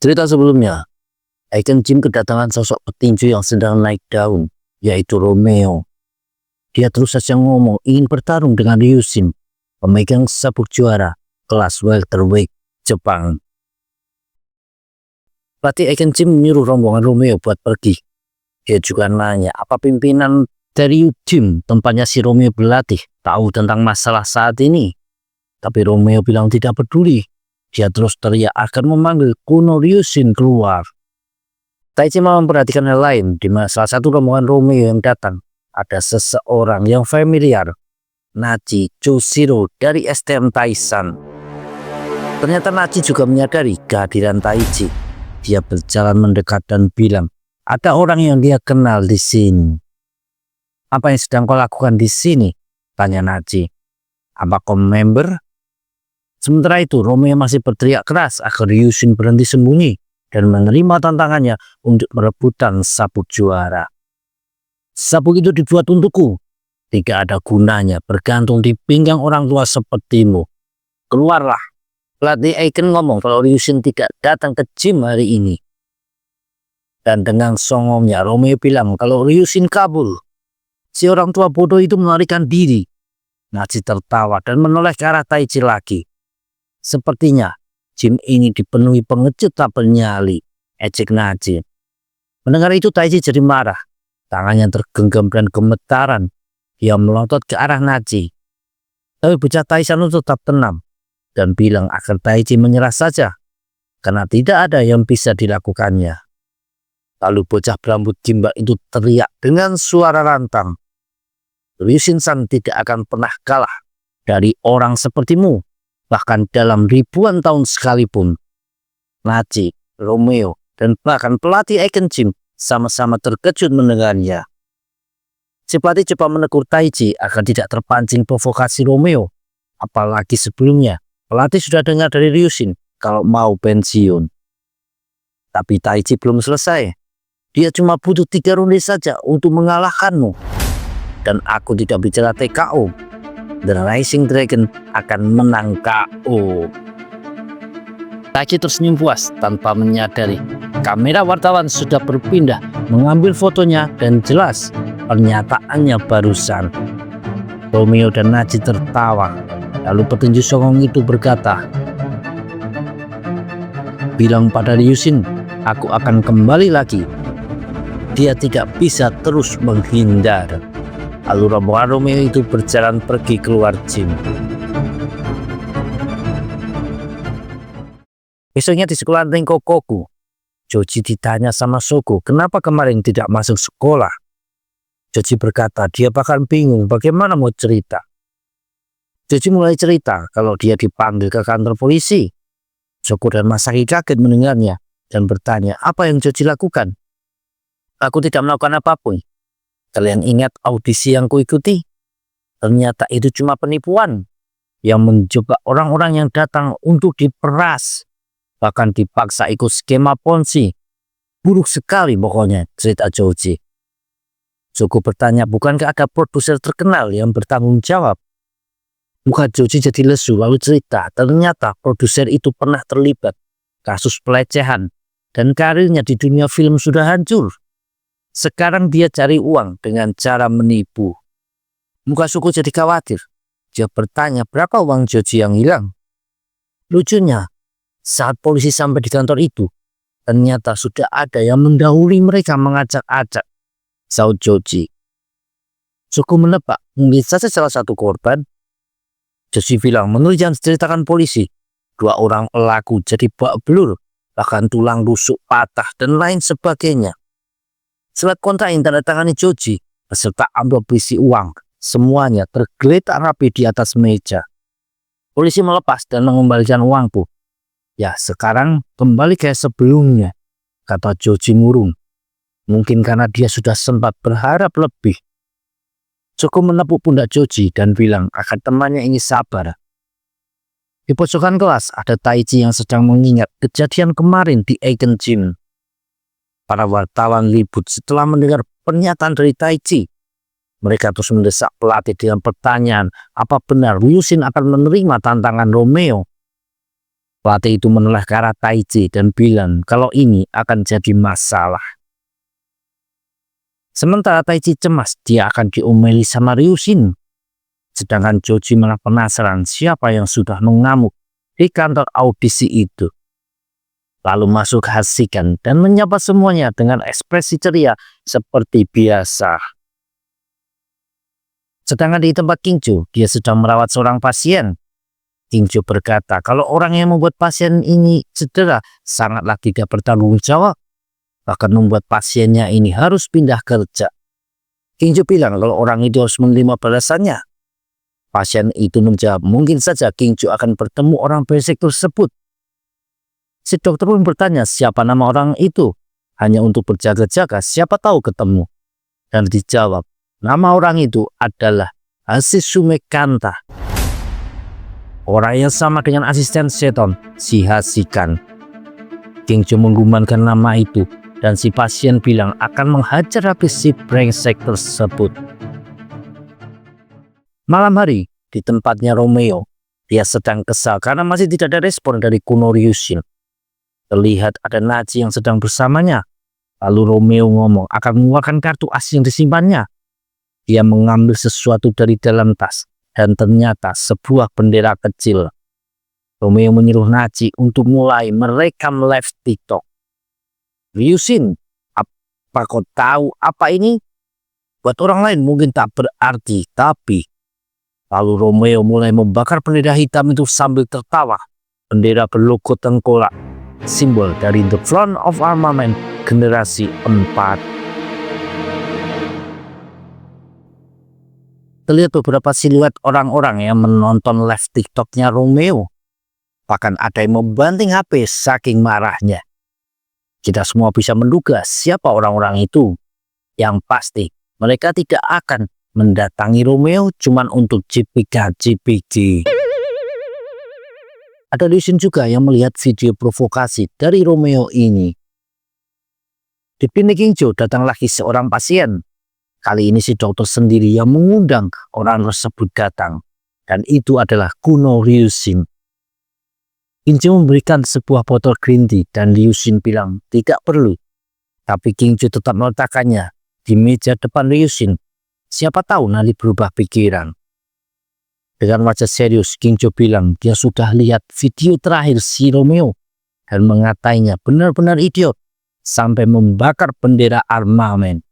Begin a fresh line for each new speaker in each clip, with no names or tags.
Cerita sebelumnya, Aiken Jim kedatangan sosok petinju yang sedang naik daun, yaitu Romeo. Dia terus saja ngomong ingin bertarung dengan Ryushin, pemegang sabuk juara kelas welterweight Jepang. Pelatih Aiken Jim menyuruh rombongan Romeo buat pergi. Dia juga nanya apa pimpinan dari Jim, tempatnya si Romeo berlatih, tahu tentang masalah saat ini. Tapi Romeo bilang tidak peduli. Dia terus teriak akan memanggil Kuno Ryushin keluar. Taichi malah memperhatikan hal lain, di mana salah satu rombongan Romeo yang datang ada seseorang yang familiar, Nachi Choshiro dari STM Taisan. Ternyata Nachi juga menyadari kehadiran Taichi. Dia berjalan mendekat dan bilang, ada orang yang dia kenal di sini. Apa yang sedang kau lakukan di sini? Tanya Nachi. Apa kau member? Sementara itu, Romeo masih berteriak keras agar Ryushin berhenti sembunyi dan menerima tantangannya untuk merebutan sabuk juara. Sabuk itu dibuat untukku. Tidak ada gunanya bergantung di pinggang orang tua sepertimu. Keluarlah. Pelatih Aiken ngomong kalau Ryushin tidak datang ke gym hari ini. Dan dengan songongnya Romeo bilang kalau Ryushin kabur. Si orang tua bodoh itu melarikan diri. Nachi tertawa dan menoleh ke arah Taichi lagi. Sepertinya gym ini dipenuhi pengecut tak bernyali, ejek Nachi. Mendengar itu Taichi jadi marah. Tangannya tergenggam dan gemetaran. Dia melotot ke arah Nachi. Tapi bocah Taisan tetap tenang dan bilang agar Taichi menyerah saja karena tidak ada yang bisa dilakukannya. Lalu bocah berambut gimbal itu teriak dengan suara lantang. Ryushin-san tidak akan pernah kalah dari orang sepertimu, bahkan dalam ribuan tahun sekalipun. Nachi, Romeo, dan bahkan pelatih Aiken Jim sama-sama terkejut mendengarnya. Si pelatih coba menegur Taichi agar tidak terpancing provokasi Romeo. Apalagi sebelumnya, pelatih sudah dengar dari Ryushin kalau mau pensiun. Tapi Taichi belum selesai. Dia cuma butuh 3 ronde saja untuk mengalahkanmu. Dan aku tidak bicara TKO. The Rising Dragon akan menang KO. Taichi tersenyum puas tanpa menyadari kamera wartawan sudah berpindah mengambil fotonya dan jelas pernyataannya barusan. Romeo dan Nachi tertawa. Lalu petinju songong itu berkata, bilang pada Ryushin, aku akan kembali lagi. Dia tidak bisa terus menghindar. Lalu rombongan Romeo itu berjalan pergi keluar gym. Besoknya di sekolah Rengokoku, Joji ditanya sama Shoko kenapa kemarin tidak masuk sekolah. Joji berkata dia bahkan bingung bagaimana mau cerita. Joji mulai cerita kalau dia dipanggil ke kantor polisi. Shoko dan Masaki kaget mendengarnya dan bertanya apa yang Joji lakukan. Aku tidak melakukan apapun. Kalian ingat audisi yang kuikuti? Ternyata itu cuma penipuan yang menjebak orang-orang yang datang untuk diperas. Bahkan dipaksa ikut skema ponzi. Buruk sekali pokoknya, cerita Joji. Shoko bertanya, bukankah ada produser terkenal yang bertanggung jawab? Muka Joji jadi lesu lalu cerita, ternyata produser itu pernah terlibat kasus pelecehan dan karirnya di dunia film sudah hancur. Sekarang dia cari uang dengan cara menipu. Muka Shoko jadi khawatir. Dia bertanya berapa uang Joji yang hilang. Lucunya, saat polisi sampai di kantor itu, ternyata sudah ada yang mendahului mereka mengacak-acak, saut Joji. Shoko menebak, mungkin saja salah satu korban. Joji bilang, menurut yang diceritakan polisi, 2 orang pelaku jadi babak belur, bahkan tulang rusuk patah dan lain sebagainya. Surat kontrak yang ditandatangani Joji beserta amplop berisi uang, semuanya tergeletak rapi di atas meja. Polisi melepas dan mengembalikan uangku. Ya, sekarang kembali kayak sebelumnya, kata Joji murung. Mungkin karena dia sudah sempat berharap lebih. Shoko menepuk pundak Joji dan bilang agar temannya ini sabar. Di pojokan kelas ada Taichi yang sedang mengingat kejadian kemarin di Aiken Gym. Para wartawan ribut setelah mendengar pernyataan dari Taichi. Mereka terus mendesak pelatih dengan pertanyaan, apa benar Ryushin akan menerima tantangan Romeo? Pelatih itu menoleh ke arah Taiji dan bilang kalau ini akan jadi masalah. Sementara Taiji cemas dia akan diomeli sama Ryushin. Sedangkan Joji malah penasaran siapa yang sudah mengamuk di kantor audisi itu. Lalu masuk Hashikan dan menyapa semuanya dengan ekspresi ceria seperti biasa. Sedangkan di tempat Kingjo, dia sedang merawat seorang pasien. Kingjo berkata kalau orang yang membuat pasien ini cedera sangatlah tidak bertanggung jawab, bahkan membuat pasiennya ini harus pindah kerja. Kingjo bilang kalau orang itu harus menerima balasannya. Pasien itu menjawab mungkin saja Kingjo akan bertemu orang brengsek tersebut. Si dokter pun bertanya siapa nama orang itu, hanya untuk berjaga-jaga siapa tahu ketemu. Dan dijawab nama orang itu adalah Hasitsume Kanta. Orang yang sama dengan asisten Seton, si Hashikan. Kingjo menggumankan nama itu dan si pasien bilang akan menghajar habis si brengsek tersebut. Malam hari di tempatnya Romeo, dia sedang kesal karena masih tidak ada respon dari Kuno Ryushin. Terlihat ada Nachi yang sedang bersamanya. Lalu Romeo ngomong akan mengeluarkan kartu as yang disimpannya. Dia mengambil sesuatu dari dalam tas. Dan ternyata sebuah bendera kecil. Romeo menyuruh Nachi untuk mulai merekam live TikTok. Ryushin, apa kau tahu apa ini? Buat orang lain mungkin tak berarti, tapi... Lalu Romeo mulai membakar bendera hitam itu sambil tertawa. Bendera berlogo tengkorak, simbol dari The Front of Armament generasi 4. Terlihat beberapa siluet orang-orang yang menonton live TikToknya Romeo. Bahkan ada yang membanting HP saking marahnya. Kita semua bisa menduga siapa orang-orang itu. Yang pasti mereka tidak akan mendatangi Romeo cuman untuk JPG. Ada Ryushin juga yang melihat video provokasi dari Romeo ini. Di klinik Kingjo datang lagi seorang pasien. Kali ini si dokter sendiri yang mengundang orang tersebut datang. Dan itu adalah Kuno Ryushin. Kingjo memberikan sebuah botol green tea dan Ryushin bilang tidak perlu. Tapi Kingjo tetap meletakkannya di meja depan Ryushin. Siapa tahu nanti berubah pikiran. Dengan wajah serius Kingjo bilang dia sudah lihat video terakhir si Romeo. Dan mengatainya benar-benar idiot. Sampai membakar bendera armamen.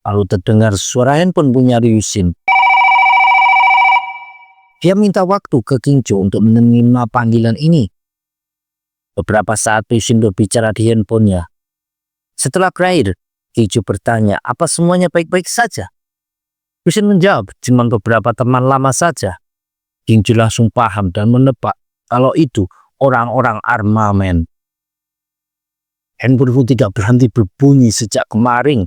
Lalu terdengar suara handphone punya Ryushin. Dia minta waktu ke Kingjo untuk menerima panggilan ini. Beberapa saat Ryushin berbicara di handphonenya. Setelah berakhir, Kingjo bertanya apa semuanya baik-baik saja. Ryushin menjawab cuma beberapa teman lama saja. Kingjo langsung paham dan menebak kalau itu orang-orang armamen. Handphone tidak berhenti berbunyi sejak kemarin.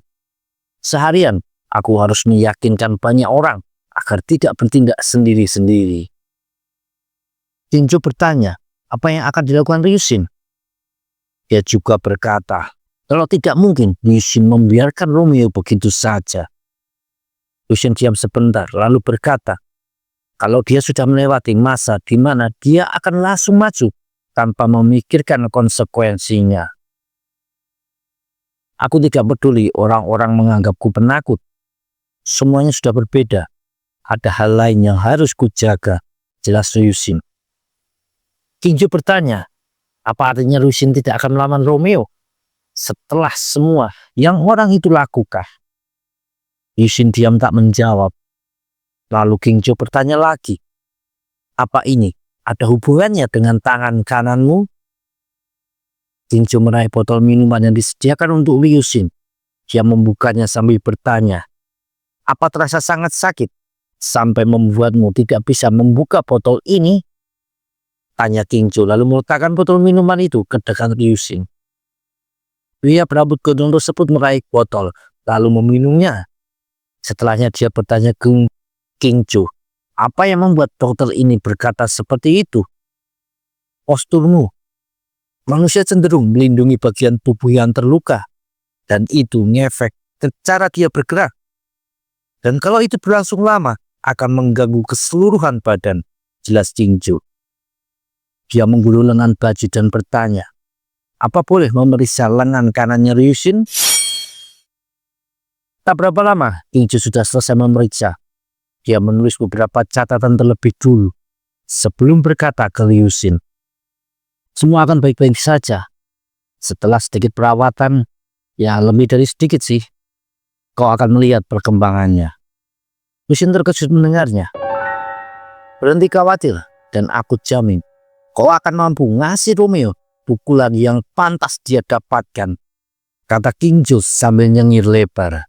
Seharian, aku harus meyakinkan banyak orang agar tidak bertindak sendiri-sendiri. Kingjo bertanya, apa yang akan dilakukan Ryushin? Dia juga berkata, kalau tidak mungkin Ryushin membiarkan Romeo begitu saja. Ryushin diam sebentar, lalu berkata, kalau dia sudah melewati masa di mana dia akan langsung maju tanpa memikirkan konsekuensinya. Aku tidak peduli orang-orang menganggapku penakut. Semuanya sudah berbeda. Ada hal lain yang harus kujaga, jelas Ryushin. Kingjo bertanya, apa artinya Ryushin tidak akan melawan Romeo setelah semua yang orang itu lakukan? Ryushin diam tak menjawab. Lalu Kingjo bertanya lagi, apa ini ada hubungannya dengan tangan kananmu? Kingjo meraih botol minuman yang disediakan untuk Ryushin. Dia membukanya sambil bertanya, apa terasa sangat sakit sampai membuatmu tidak bisa membuka botol ini? Tanya Kingjo lalu meletakkan botol minuman itu ke dekat Ryushin. Pria berambut gondrong tersebut meraih botol lalu meminumnya. Setelahnya dia bertanya ke Kingjo, apa yang membuat dokter ini berkata seperti itu? Posturmu. Manusia cenderung melindungi bagian tubuh yang terluka, dan itu ngefek ke cara dia bergerak. Dan kalau itu berlangsung lama, akan mengganggu keseluruhan badan. Jelas Qingzhou. Dia menggulung lengan baju dan bertanya, apa boleh memeriksa lengan kanannya Ryushin? Tak berapa lama, Qingzhou sudah selesai memeriksa. Dia menulis beberapa catatan terlebih dulu sebelum berkata ke Ryushin, semua akan baik-baik saja. Setelah sedikit perawatan, ya lebih dari sedikit sih, kau akan melihat perkembangannya. Ryushin terkejut mendengarnya. Berhenti khawatir, dan aku jamin kau akan mampu ngasih Romeo pukulan yang pantas dia dapatkan, kata Qingzhou sambil nyengir lebar.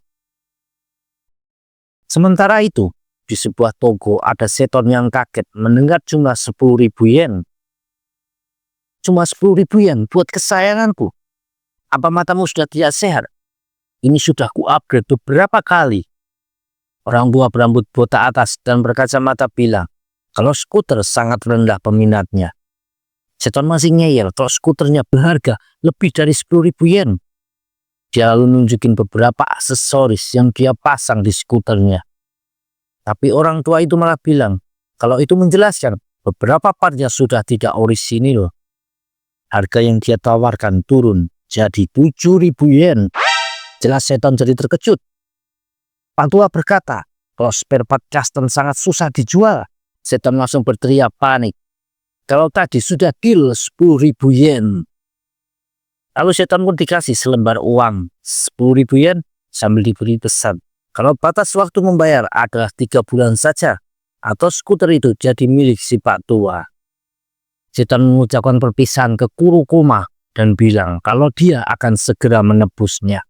Sementara itu, di sebuah toko ada seton yang kaget mendengar jumlah 10.000 yen. Cuma 10.000 yen buat kesayanganku. Apa matamu sudah tidak sehat? Ini sudah ku upgrade beberapa kali. Orang tua berambut botak atas dan berkacamata bilang, kalau skuter sangat rendah peminatnya. Seton masih ngeyel kalau skuternya berharga lebih dari 10.000 yen. Dia lalu nunjukin beberapa aksesoris yang dia pasang di skuternya. Tapi orang tua itu malah bilang, kalau itu menjelaskan beberapa partnya sudah tidak orisinil. Harga yang dia tawarkan turun jadi 7.000 yen. Jelas seton jadi terkejut. Pak tua berkata, kalau spare part custom sangat susah dijual. Seton langsung berteriak panik. Kalau tadi sudah deal 10.000 yen. Lalu seton pun dikasih selembar uang 10.000 yen sambil diberi pesan. Kalau batas waktu membayar adalah 3 bulan saja, atau skuter itu jadi milik si Pak tua. Seton mengucapkan perpisahan ke Kurokoma dan bilang kalau dia akan segera menebusnya.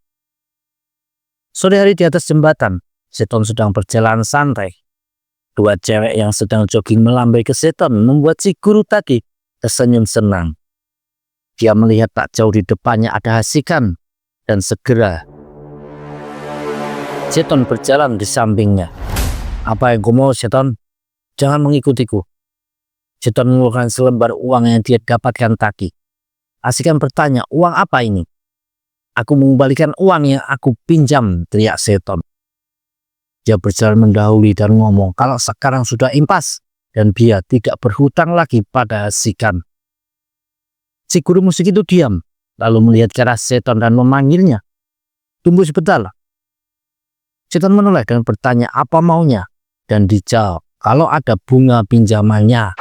Sore hari di atas jembatan, seton sedang berjalan santai. Dua cewek yang sedang jogging melambai ke seton membuat si guru tadi tersenyum senang. Dia melihat tak jauh di depannya ada Hasikan dan segera seton berjalan di sampingnya. Apa yang kau mau, seton? Jangan mengikutiku. Seton mengeluarkan selembar uang yang dia dapatkan tadi. Hasikan bertanya, uang apa ini? Aku mengembalikan uang yang aku pinjam, teriak seton. Dia berjalan mendahului dan ngomong kalau sekarang sudah impas dan dia tidak berhutang lagi pada Hasikan. Si guru musik itu diam, lalu melihat ke arah seton dan memanggilnya. Tunggu sebentar. Seton menoleh dan bertanya apa maunya, dan dijawab kalau ada bunga pinjamannya.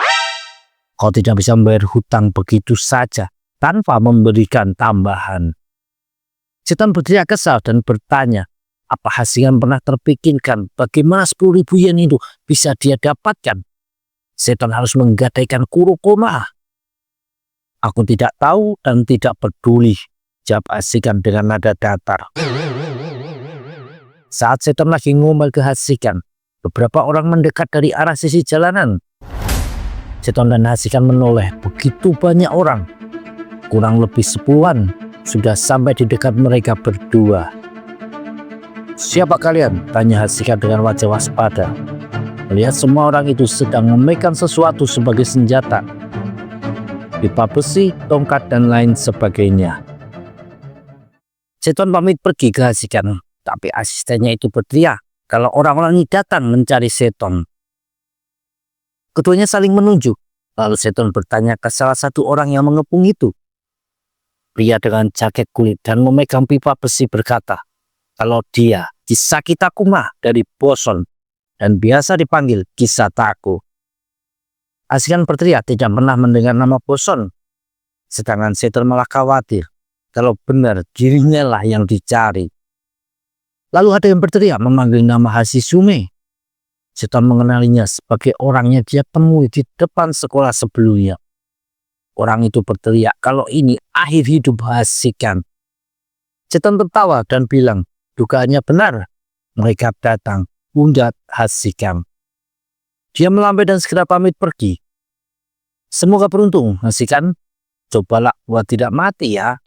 Kau tidak bisa membayar hutang begitu saja tanpa memberikan tambahan. Seton berteriak kesal dan bertanya, apa Hasikan pernah terpikirkan bagaimana 10.000 yen itu bisa dia dapatkan? Seton harus menggadaikan Kurokoma. Aku tidak tahu dan tidak peduli, jawab Hasikan dengan nada datar. Saat seton lagi ngomel ke Hasikan, beberapa orang mendekat dari arah sisi jalanan. Seton dan Hasikan menoleh begitu banyak orang. Kurang lebih 10-an sudah sampai di dekat mereka berdua. Siapa kalian? Tanya Hasikan dengan wajah waspada. Melihat semua orang itu sedang memegang sesuatu sebagai senjata. Pipa besi, tongkat, dan lain sebagainya. Seton pamit pergi ke Hasikan, tapi asistennya itu berteriak kalau orang-orang ini datang mencari seton. Keduanya saling menunjuk, lalu seton bertanya ke salah satu orang yang mengepung itu. Pria dengan jaket kulit dan memegang pipa besi berkata, kalau dia Kisaki Takuma dari Boson dan biasa dipanggil Kisataku. Hasikan berteriak tidak pernah mendengar nama Boson, sedangkan seton malah khawatir kalau benar dirinya lah yang dicari. Lalu ada yang berteriak memanggil nama Hashisume. Seton mengenalinya sebagai orang yang dia temui di depan sekolah sebelumnya. Orang itu berteriak kalau ini akhir hidup Hasikan. Seton tertawa dan bilang, dugaannya benar. Mereka datang undat Hasikan. Dia melambai dan segera pamit pergi. Semoga beruntung, Hasikan. Cobalah buat tidak mati ya.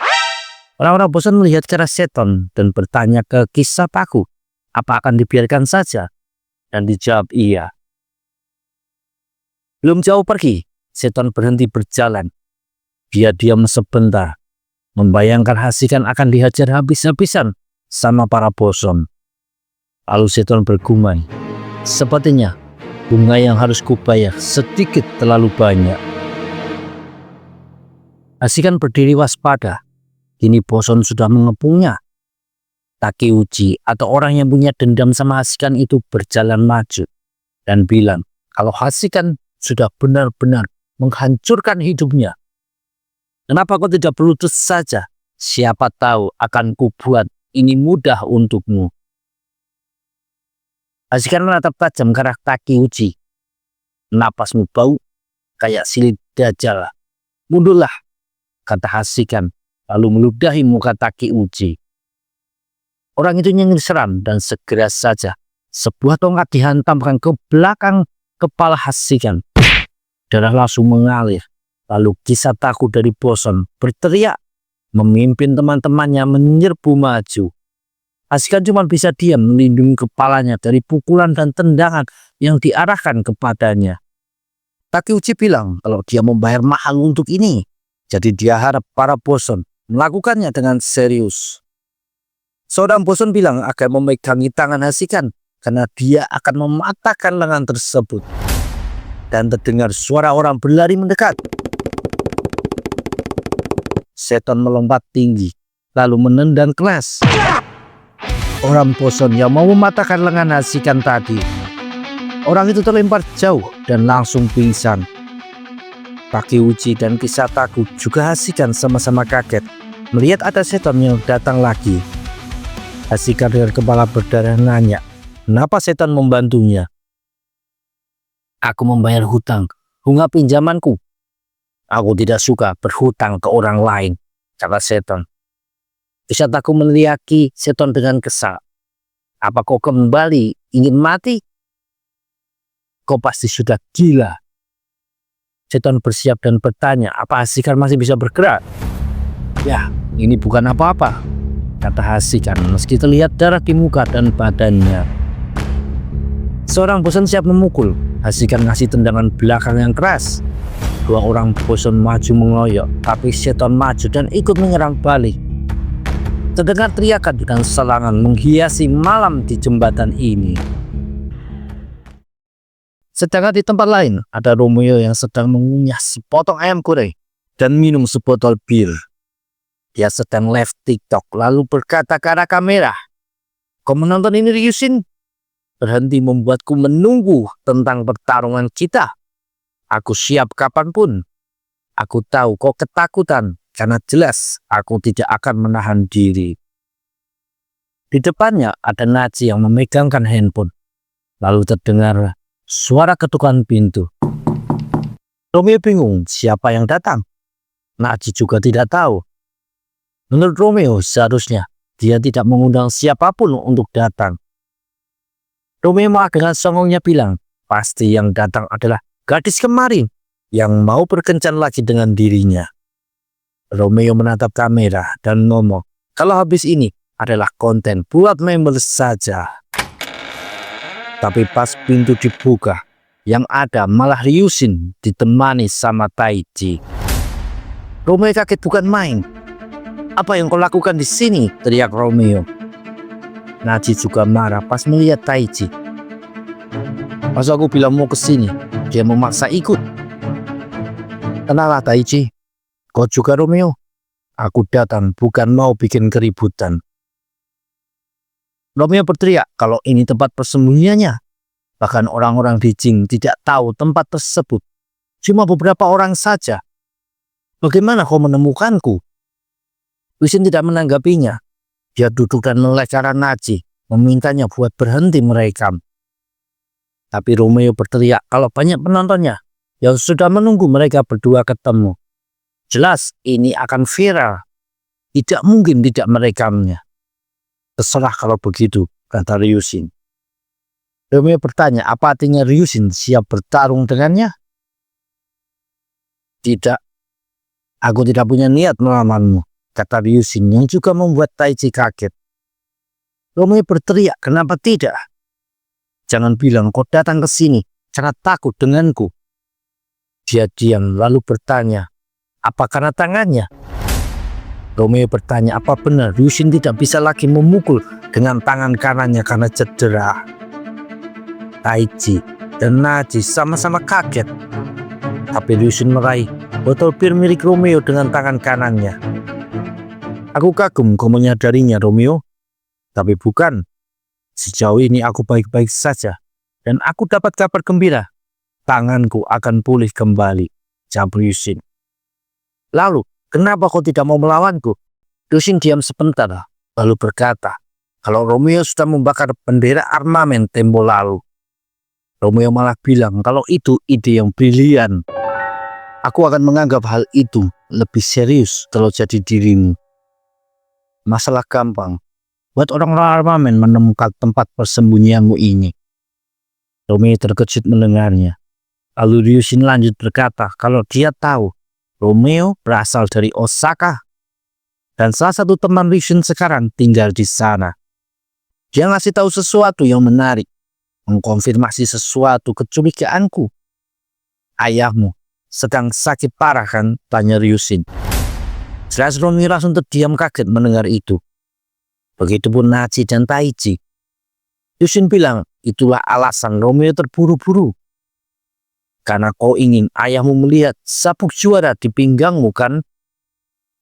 Orang-orang bosan melihat cara seton dan bertanya ke Kisataku, apa akan dibiarkan saja? Dan dijawab iya. Belum jauh pergi, seton berhenti berjalan. Dia diam sebentar, membayangkan Hasikan akan dihajar habis-habisan sama para boson. Lalu Seton bergumam, sepertinya bunga yang harus kubayar sedikit terlalu banyak. Hasikan berdiri waspada. Kini Boson sudah mengepungnya. Takeuchi atau orang yang punya dendam sama Hasikan itu berjalan maju dan bilang kalau Hasikan sudah benar-benar menghancurkan hidupnya. Kenapa kau tidak berlutut saja? Siapa tahu akan kubuat ini mudah untukmu. Hasikan menatap tajam ke arah Takeuchi. Napasmu bau kayak silit dajjal. Mundurlah, kata Hasikan, lalu meludahi muka Takeuchi. Orang itu nyengir seram dan segera saja sebuah tongkat dihantamkan ke belakang kepala Hasikan. Darah langsung mengalir. Lalu Kisataku dari Boson berteriak, memimpin teman-temannya menyerbu maju. Hasikan cuma bisa diam melindungi kepalanya dari pukulan dan tendangan yang diarahkan kepadanya. Takeuchi bilang kalau dia membayar mahal untuk ini. Jadi dia harap para Boson melakukannya dengan serius. Seorang Boson bilang akan memegangi tangan Hasikan karena dia akan mematahkan lengan tersebut. Dan terdengar suara orang berlari mendekat. Seton melompat tinggi, lalu menendang keras. Orang Boson yang mau mematahkan lengan Hasikan tadi. Orang itu terlempar jauh dan langsung pingsan. Takeuchi dan Kisataku juga Hasikan sama-sama kaget melihat ada Seton yang datang lagi. Hasikan dengan kepala berdarah nanya, kenapa Seton membantunya? Aku membayar hutang, bunga pinjamanku. Aku tidak suka berhutang ke orang lain, kata Seton. Kisataku meneriaki Seton dengan kesal. Apa kau kembali ingin mati? Kau pasti sudah gila. Seton bersiap dan bertanya, apa Hasikan masih bisa bergerak? Ya, ini bukan apa-apa, kata Hasikan meski terlihat darah di muka dan badannya. Seorang Boson siap memukul. Hasikan ngasih tendangan belakang yang keras. Dua orang Boson maju mengeroyok, tapi Seton maju dan ikut menyerang balik. Terdengar teriakan dan selangan menghiasi malam di jembatan ini. Sedangkan di tempat lain, ada Romeo yang sedang mengunyah sepotong ayam goreng dan minum sebotol bir. Dia sedang live TikTok lalu berkata ke arah kamera, "Kau menonton ini Ryushin? Berhenti membuatku menunggu tentang pertarungan kita. Aku siap kapanpun. Aku tahu kau ketakutan. Karena jelas aku tidak akan menahan diri." Di depannya ada Nachi yang memegangkan handphone. Lalu terdengar suara ketukan pintu. Romeo bingung siapa yang datang. Nachi juga tidak tahu. Menurut Romeo seharusnya dia tidak mengundang siapapun untuk datang. Romeo malah dengan songongnya bilang pasti yang datang adalah gadis kemarin yang mau berkencan lagi dengan dirinya. Romeo menatap kamera dan ngomong kalau habis ini adalah konten buat member saja. Tapi pas pintu dibuka, yang ada malah Ryushin ditemani sama Taichi. Romeo kaget bukan main. Apa yang kau lakukan di sini? Teriak Romeo. Nachi juga marah pas melihat Taichi. Pas aku bilang mau kesini, dia memaksa ikut. Tenanglah Taichi. Kau juga Romeo? Aku datang bukan mau bikin keributan. Romeo berteriak kalau ini tempat persembunyiannya. Bahkan orang-orang di Jing tidak tahu tempat tersebut. Cuma beberapa orang saja. Bagaimana kau menemukanku? Ryushin tidak menanggapinya. Dia duduk dan melek ke arah Nachi, memintanya buat berhenti merekam. Tapi Romeo berteriak kalau banyak penontonnya yang sudah menunggu mereka berdua ketemu. Jelas ini akan viral. Tidak mungkin tidak merekamnya. Terserah kalau begitu, kata Ryushin. Romeo bertanya apa artinya Ryushin siap bertarung dengannya. Tidak. Aku tidak punya niat melawanmu, kata Ryushin yang juga membuat Taichi kaget. Romeo berteriak kenapa tidak? Jangan bilang kau datang ke sini karena takut denganku. Dia diam lalu bertanya, apa karena tangannya? Romeo bertanya apa benar Ryushin tidak bisa lagi memukul dengan tangan kanannya karena cedera. Taichi dan Naji sama-sama kaget. Tapi Ryushin meraih botol bir milik Romeo dengan tangan kanannya. Aku kagum kau menyadarinya, Romeo. Tapi bukan. Sejauh ini aku baik-baik saja. Dan aku dapat kabar gembira. Tanganku akan pulih kembali, jawab Ryushin. Lalu, kenapa kau tidak mau melawanku? Ryushin diam sebentar, lalu berkata, kalau Romeo sudah membakar bendera armamen tempo lalu. Romeo malah bilang kalau itu ide yang brilian. Aku akan menganggap hal itu lebih serius kalau jadi dirimu. Masalah gampang. Buat orang-orang armamen menemukan tempat persembunyianmu ini. Romeo terkejut mendengarnya. Lalu Ryushin lanjut berkata kalau dia tahu Romeo berasal dari Osaka. Dan salah satu teman Ryushin sekarang tinggal di sana. Dia ngasih tahu sesuatu yang menarik. Mengkonfirmasi sesuatu kecurigaanku. Ayahmu sedang sakit parah kan? Tanya Ryushin. Jelas Romeo langsung terdiam kaget mendengar itu. Begitupun Naji dan Taichi. Ryushin bilang itulah alasan Romeo terburu-buru. Karena kau ingin ayahmu melihat sabuk juara di pinggangmu kan?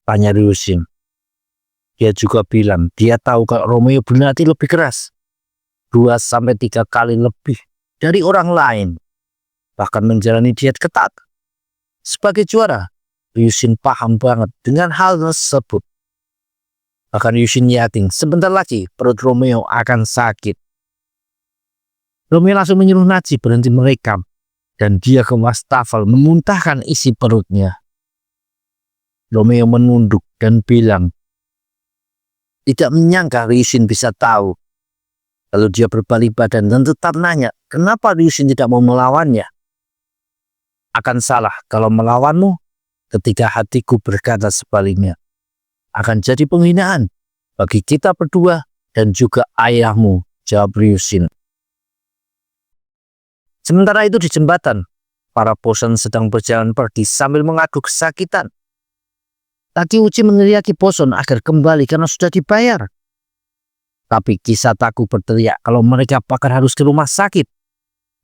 Tanya Ryushin. Dia juga bilang dia tahu kalau Romeo berlatih lebih keras. 2-3 kali lebih dari orang lain. Bahkan menjalani diet ketat. Sebagai juara, Ryushin paham banget dengan hal tersebut. Bahkan Ryushin yakin sebentar lagi perut Romeo akan sakit. Romeo langsung menyuruh Naji berhenti merekam. Dan dia ke wastafel memuntahkan isi perutnya. Romeo menunduk dan bilang, tidak menyangka Ryushin bisa tahu. Lalu dia berbalik badan dan tetap nanya, kenapa Ryushin tidak mau melawannya? Akan salah kalau melawanmu ketika hatiku berkata sebaliknya. Akan jadi penghinaan bagi kita berdua dan juga ayahmu, jawab Ryushin. Sementara itu di jembatan, para Boson sedang berjalan pergi sambil mengaku kesakitan. Takeuchi meneriaki Boson agar kembali karena sudah dibayar. Tapi Kisataku berteriak kalau mereka bahkan harus ke rumah sakit.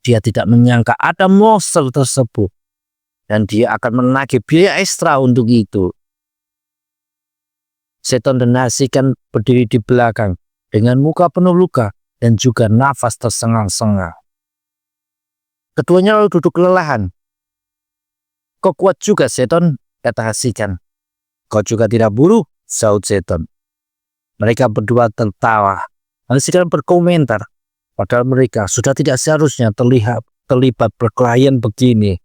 Dia tidak menyangka ada monster tersebut. Dan dia akan menagih biaya ekstra untuk itu. Seton dan Hashikan berdiri di belakang dengan muka penuh luka dan juga nafas tersengal-sengal. Keduanya lalu duduk kelelahan. Kau kuat juga, Seton, kata Hashikan. Kau juga tidak buruk, saut Seton. Mereka berdua tertawa. Hashikan berkomentar, padahal mereka sudah tidak seharusnya terlibat perkelahian begini.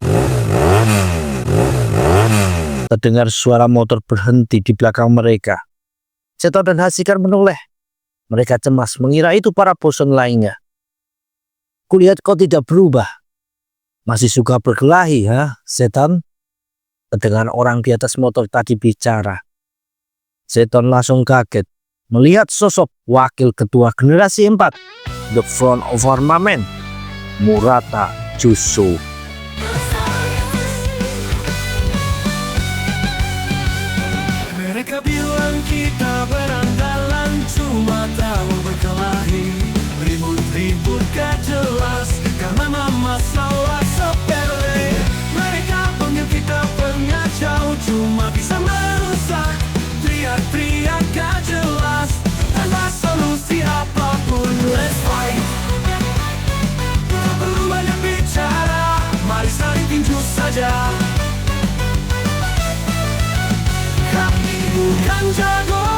Terdengar suara motor berhenti di belakang mereka. Seton dan Hashikan menoleh. Mereka cemas mengira itu para Boson lainnya. Kulihat kau tidak berubah. Masih suka berkelahi, ha, Seton? Terdengar orang di atas motor tadi bicara. Seton langsung kaget melihat sosok wakil ketua generasi 4, The Front of Armament, Murata Juso.
Mereka bilang kita berandalan, cuma tahu berkelahi, ribut-ribut gak jelas, karena masalah sepele. Mereka panggil kita pengacau, cuma bisa merusak, teriak-teriak gak jelas, tanpa solusi apapun. Let's fight. Tak perlu banyak bicara, mari saling tinju saja. Kami bukan jago